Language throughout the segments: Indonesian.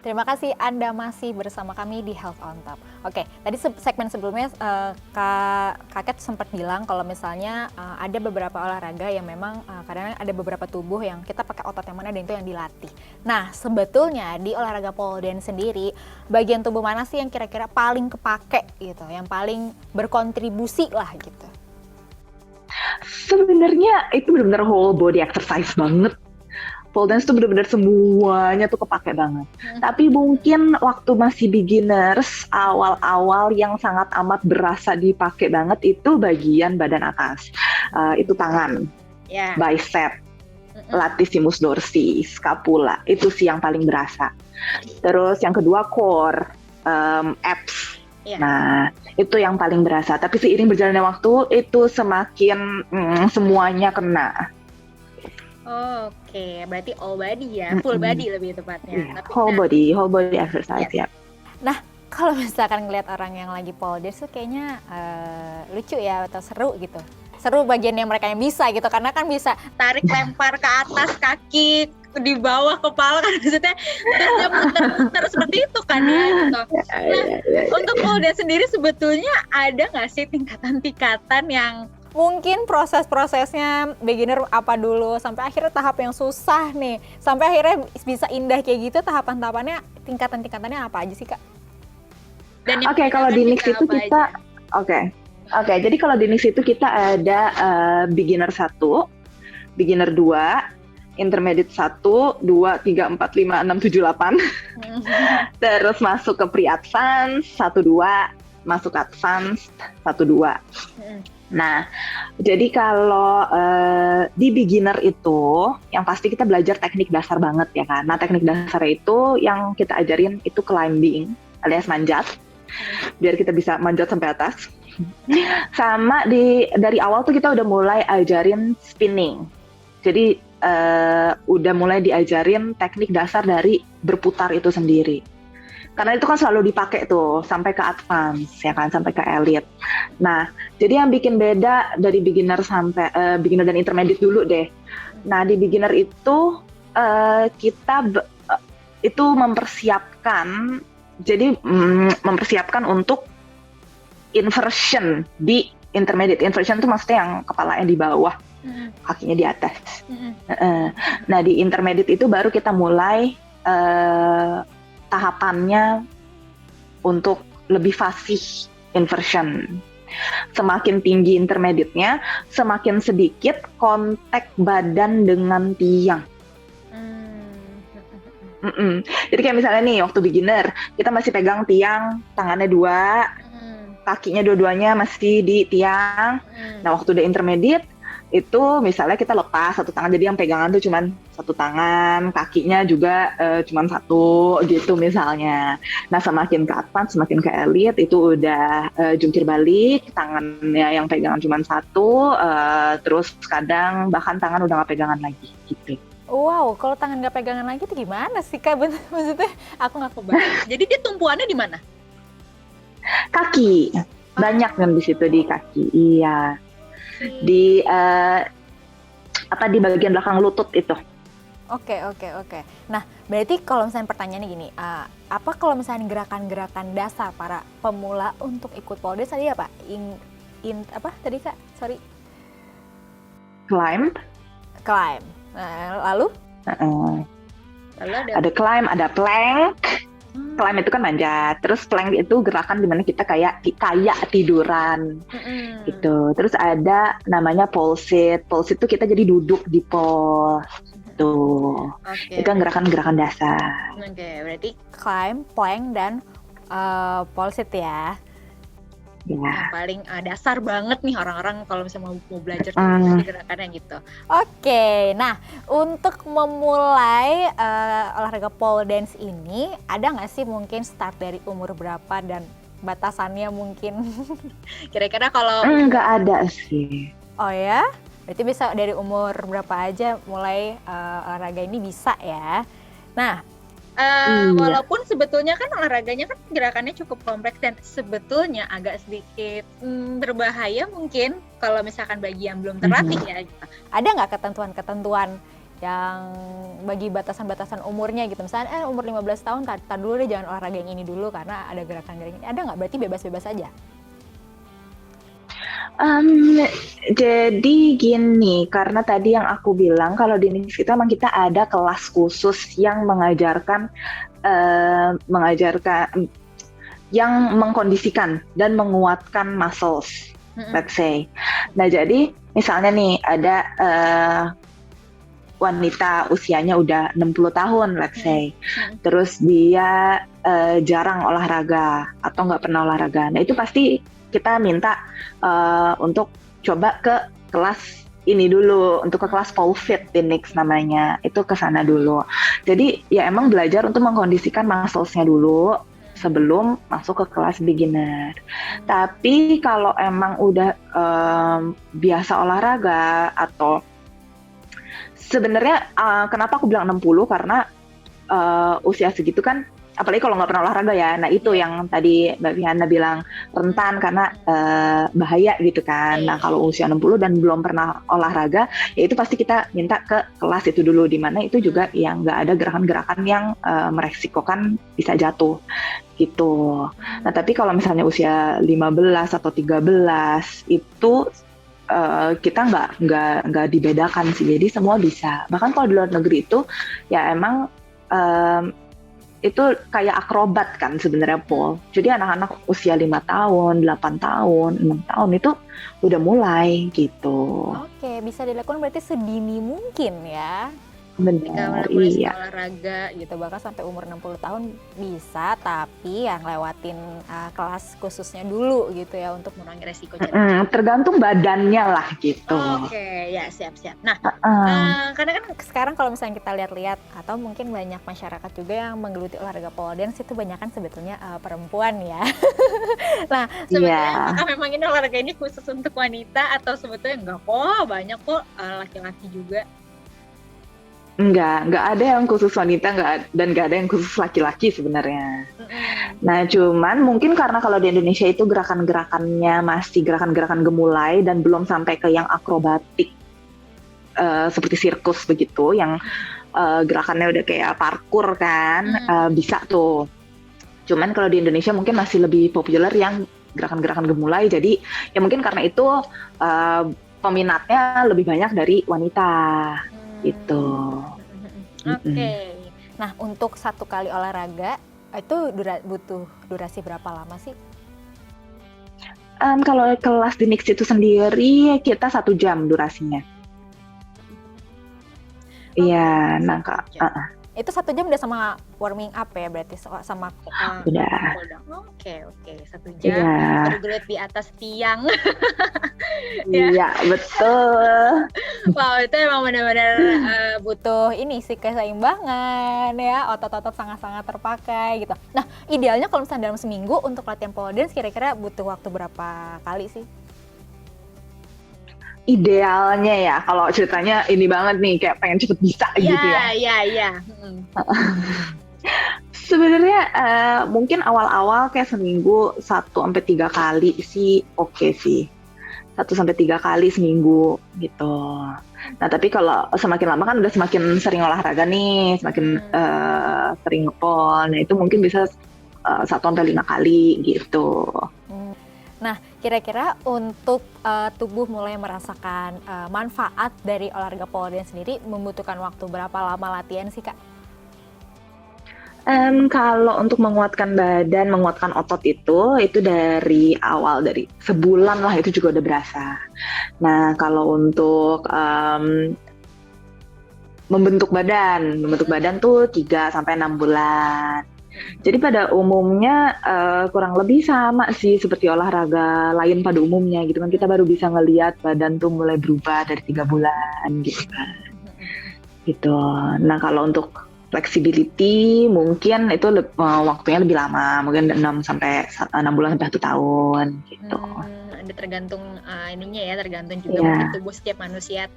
Terima kasih Anda masih bersama kami di Health on Top. Oke, tadi segmen sebelumnya Kak Kat sempat bilang kalau misalnya ada beberapa olahraga yang memang kadang ada beberapa tubuh yang kita pakai otot yang mana dan itu yang dilatih. Nah, sebetulnya di olahraga pole dance sendiri, bagian tubuh mana sih yang kira-kira paling kepake gitu, yang paling berkontribusi lah gitu? Sebenarnya itu benar-benar whole body exercise banget. Pole dance tuh benar-benar semuanya tuh kepake banget. Tapi mungkin waktu masih beginners, awal-awal yang sangat amat berasa dipakai banget itu bagian badan atas. Itu tangan, bicep, latissimus dorsi, scapula. Itu sih yang paling berasa. Terus yang kedua core, abs. Nah, itu yang paling berasa. Tapi seiring berjalannya waktu, itu semakin semuanya kena. Oke, berarti all body ya, full body lebih tepatnya. Tapi whole body exercise ya. Nah, kalau misalkan ngeliat orang yang lagi pole dance tuh kayaknya lucu ya atau seru gitu. Seru bagian yang mereka yang bisa gitu, karena kan bisa tarik lempar ke atas kaki, di bawah kepala kan maksudnya terus dia muter-muter seperti itu kan ya gitu. Nah, untuk pole dance sendiri sebetulnya ada nggak sih tingkatan-tingkatan yang mungkin proses-prosesnya beginner apa dulu sampai akhirnya tahap yang susah nih, sampai akhirnya bisa indah kayak gitu, tahapan-tahapannya tingkatan-tingkatannya apa aja sih Kak? Oke, kalau di Nix itu kita Oke, jadi kalau di Nix itu kita ada beginner 1, beginner 2, intermediate 1, 2, 3, 4, 5, 6, 7, 8. Terus masuk ke pre-advance 1, 2, masuk advance 1, 2. Nah, jadi kalau di beginner itu yang pasti kita belajar teknik dasar banget ya kan. Nah, teknik dasar itu yang kita ajarin itu climbing alias manjat. Biar kita bisa manjat sampai atas. Sama dari awal tuh kita udah mulai ajarin spinning. Jadi udah mulai diajarin teknik dasar dari berputar itu sendiri. Karena itu kan selalu dipakai tuh sampai ke advance ya kan, sampai ke elite. Nah, jadi yang bikin beda dari beginner sampai beginner dan intermediate dulu deh. Nah, di beginner itu kita itu mempersiapkan, jadi mempersiapkan untuk inversion di intermediate. Inversion itu maksudnya yang kepalanya di bawah, kakinya di atas. Nah, di intermediate itu baru kita mulai tahapannya untuk lebih fasih inversion. Semakin tinggi intermediate-nya, semakin sedikit kontak badan dengan tiang. Jadi kayak misalnya nih, waktu beginner, kita masih pegang tiang, tangannya 2, kakinya dua-duanya masih di tiang. Nah, waktu udah intermediate, itu misalnya kita lepas satu tangan, jadi yang pegangan tuh cuman satu tangan, kakinya juga cuman satu gitu misalnya. Nah, semakin ke advance, semakin ke elite itu udah jungkir balik, tangannya yang pegangan cuman satu, terus kadang bahkan tangan udah nggak pegangan lagi gitu. Wow, kalau tangan nggak pegangan lagi itu gimana sih Kak? Maksudnya aku nggak kebayang. Jadi dia tumpuannya di mana? Kaki, banyak kan di situ di kaki, iya. Di di bagian belakang lutut itu. Oke. Nah, berarti kalau misalnya pertanyaannya gini, apa kalau misalnya gerakan-gerakan dasar para pemula untuk ikut pole dance tadi apa? Apa tadi Kak? Sorry. Climb. Lalu? Lalu ada climb, ada plank. Climb itu kan manjat, terus plank itu gerakan dimana kita kayak tiduran, gitu. Terus ada namanya pole sit. Pole sit itu kita jadi duduk di pole, tuh. Itu kan gerakan-gerakan dasar. Oke, berarti climb, plank, dan pole sit ya. Yang paling dasar banget nih orang-orang kalau misalnya mau belajar gerakannya gitu. Oke, nah untuk memulai olahraga pole dance ini ada nggak sih mungkin start dari umur berapa dan batasannya mungkin? Kira-kira kalau nggak ada sih. Oh ya, berarti bisa dari umur berapa aja mulai olahraga ini bisa ya. Nah, walaupun sebetulnya kan olahraganya kan gerakannya cukup kompleks dan sebetulnya agak sedikit berbahaya mungkin kalau misalkan bagi yang belum terlatih ya gitu. Ada nggak ketentuan-ketentuan yang bagi batasan-batasan umurnya gitu. Misalnya umur 15 tahun tar dulu deh, jangan olahraga yang ini dulu karena ada gerakan-gerakan ini. Ada nggak? Berarti bebas-bebas aja? Jadi gini, karena tadi yang aku bilang kalau di Nix itu emang kita ada kelas khusus yang mengajarkan yang mengkondisikan dan menguatkan muscles, let's say. Nah jadi misalnya nih ada wanita usianya udah 60 tahun, let's say. Terus dia jarang olahraga atau nggak pernah olahraga. Nah itu pasti kita minta untuk coba ke kelas ini dulu, untuk ke kelas pole fit di Nix namanya. Itu ke sana dulu. Jadi ya emang belajar untuk mengkondisikan muscles-nya dulu sebelum masuk ke kelas beginner. Tapi kalau emang udah biasa olahraga atau sebenarnya kenapa aku bilang 60 karena usia segitu kan apalagi kalau nggak pernah olahraga ya. Nah itu yang tadi Mbak Viana bilang rentan karena bahaya gitu kan. Nah kalau usia 60 dan belum pernah olahraga ya itu pasti kita minta ke kelas itu dulu, di mana itu juga yang nggak ada gerakan-gerakan yang meresikokan bisa jatuh gitu. Nah tapi kalau misalnya usia 15 atau 13 itu kita nggak dibedakan sih, jadi semua bisa. Bahkan kalau di luar negeri itu ya emang itu kayak akrobat kan sebenarnya Paul. Jadi anak-anak usia 5 tahun, 8 tahun, 6 tahun itu udah mulai gitu. Oke, bisa dilakukan berarti sedini mungkin ya. Benar, mulai iya. olahraga gitu, bahkan sampai umur 60 tahun bisa, tapi yang lewatin kelas khususnya dulu gitu ya untuk mengurangi resiko cedera. Tergantung badannya lah gitu. Oke, ya siap-siap. Nah, karena kan sekarang kalau misalnya kita lihat-lihat atau mungkin banyak masyarakat juga yang menggeluti olahraga pole dance itu banyak kan sebetulnya perempuan ya. Nah, sebenarnya apakah memang ini olahraga ini khusus untuk wanita atau sebetulnya enggak kok, banyak kok laki-laki juga? Nggak ada yang khusus wanita dan nggak ada yang khusus laki-laki sebenarnya. Nah cuman mungkin karena kalau di Indonesia itu gerakan-gerakannya masih gerakan-gerakan gemulai dan belum sampai ke yang akrobatik seperti sirkus begitu, yang gerakannya udah kayak parkour kan, bisa tuh. Cuman kalau di Indonesia mungkin masih lebih populer yang gerakan-gerakan gemulai, jadi ya mungkin karena itu peminatnya lebih banyak dari wanita. Gitu. Oke. Nah, untuk satu kali olahraga itu butuh durasi berapa lama sih? Kalau kelas di Nix itu sendiri kita 1 jam durasinya. Iya, nah Kak. Itu 1 jam udah sama warming up ya berarti sama udah. Oke, 1 jam bergelut di atas tiang. Iya, betul. Wow, itu emang benar-benar butuh ini sih keseimbangan ya, otot-otot sangat-sangat terpakai gitu. Nah, idealnya kalau misalnya dalam seminggu untuk latihan pole dance kira-kira butuh waktu berapa kali sih? Idealnya ya, kalau ceritanya ini banget nih, kayak pengen cepet bisa gitu ya. Iya. Sebenarnya mungkin awal-awal kayak seminggu 1-3 kali sih oke sih. 1-3 kali seminggu gitu. Nah tapi kalau semakin lama kan udah semakin sering olahraga nih, semakin sering ngepol. Nah itu mungkin bisa 1-5 kali gitu. Nah, kira-kira untuk tubuh mulai merasakan manfaat dari olahraga pole dance sendiri membutuhkan waktu berapa lama latihan sih, Kak? Kalau untuk menguatkan badan, menguatkan otot itu dari awal, dari sebulan lah itu juga udah berasa. Nah, kalau untuk membentuk badan tuh 3-6 bulan. Jadi pada umumnya kurang lebih sama sih seperti olahraga lain pada umumnya gitu kan, kita baru bisa ngelihat badan tuh mulai berubah dari 3 bulan gitu kan. Gitu. Nah kalau untuk flexibility mungkin itu waktunya lebih lama, mungkin 6 bulan sampai 1 tahun gitu. Ada tergantung ininya ya, tergantung juga mungkin tubuh setiap manusianya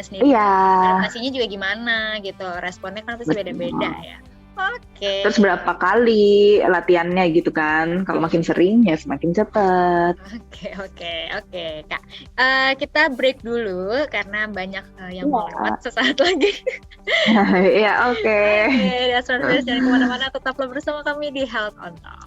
sendiri. Iya. Adaptasinya juga gimana gitu, responnya kan pasti beda-beda ya. Oke. Terus berapa kali latihannya gitu kan. Kalau makin sering ya semakin cepat. Oke, Kak. Kita break dulu karena banyak yang mau Iya. lewat sesaat lagi. Ya, oke. Oke, jangan kemana-mana, tetaplah bersama kami di Health on Talk.